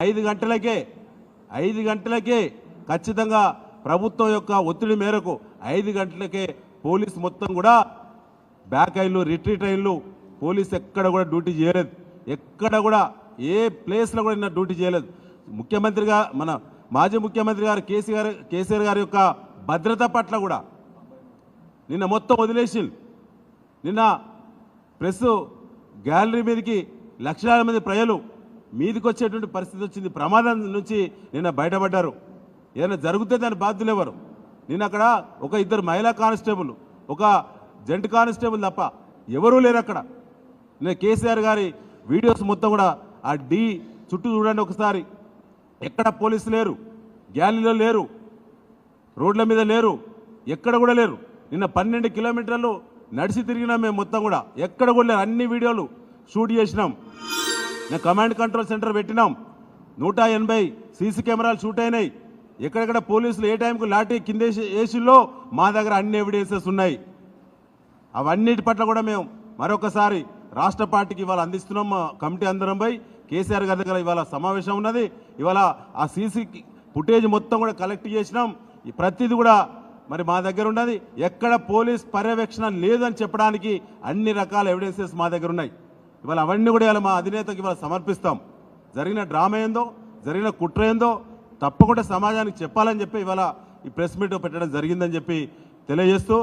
5 గంటలకే ఖచ్చితంగా ప్రభుత్వం యొక్క ఒత్తిడి మేరకు 5 గంటలకే పోలీస్ మొత్తం కూడా బ్యాక్ అయ్యిలు రిట్రీట్ అయ్యిలు పోలీస్ ఎక్కడ కూడా డ్యూటీ చేయలేదు. ఎక్కడ కూడా ఏ ప్లేస్లో కూడా నిన్న డ్యూటీ చేయలేదు. ముఖ్యమంత్రిగా మన మాజీ ముఖ్యమంత్రి గారు కేసీఆర్ గారి యొక్క భద్రత పట్ల కూడా నిన్న మొత్తం వదిలేసి నిన్న ప్రెస్ గ్యాలరీ మీదకి లక్షలాది మంది ప్రజలు మీదికి వచ్చేటువంటి పరిస్థితి వచ్చింది. ప్రమాదం నుంచి నిన్న బయటపడ్డారు. ఏదైనా జరిగితే దాని బాధ్యులు ఎవరు? నిన్న అక్కడ ఒక 2 మహిళా కానిస్టేబుల్, ఒక జెంట్ కానిస్టేబుల్ తప్ప ఎవరూ లేరు అక్కడ. నేను కేసీఆర్ గారి వీడియోస్ మొత్తం కూడా ఆ డి చుట్టూ చూడండి ఒకసారి. ఎక్కడ పోలీసులు లేరు, గ్యాలీలో లేరు, రోడ్ల మీద లేరు, ఎక్కడ కూడా లేరు. నిన్న 12 కిలోమీటర్లు నడిచి తిరిగినాం మేము మొత్తం కూడా. ఎక్కడ కూడా లేరు. అన్ని వీడియోలు షూట్ చేసినాం. నేను కమాండ్ కంట్రోల్ సెంటర్ పెట్టినాం. 180 సీసీ కెమెరాలు షూట్ అయినాయి. ఎక్కడెక్కడ పోలీసులు ఏ టైంకు లాఠీ కింద వేసిల్లో మా దగ్గర అన్ని ఎవిడెన్సెస్ ఉన్నాయి. అవన్నిటి పట్ల కూడా మేము మరొకసారి రాష్ట్ర పార్టీకి ఇవాళ అందిస్తున్నాం. కమిటీ అందరం పోయి కేసీఆర్ గారి దగ్గర ఇవాళ సమావేశం ఉన్నది. ఇవాళ ఆ సీసీ ఫుటేజ్ మొత్తం కూడా కలెక్ట్ చేసినాం. ప్రతిదీ కూడా మరి మా దగ్గర ఉన్నది. ఎక్కడ పోలీస్ పర్యవేక్షణ లేదని చెప్పడానికి అన్ని రకాల ఎవిడెన్సెస్ మా దగ్గర ఉన్నాయి. ఇవాళ అవన్నీ కూడా ఇవాళ మా అధినేతకి ఇవాళ సమర్పిస్తాం. జరిగిన డ్రామా ఏందో, జరిగిన కుట్ర ఏందో తప్పకుండా సమాజానికి చెప్పాలని చెప్పి ఇవాళ ఈ ప్రెస్ మీట్ పెట్టడం జరిగిందని చెప్పి తెలియజేస్తూ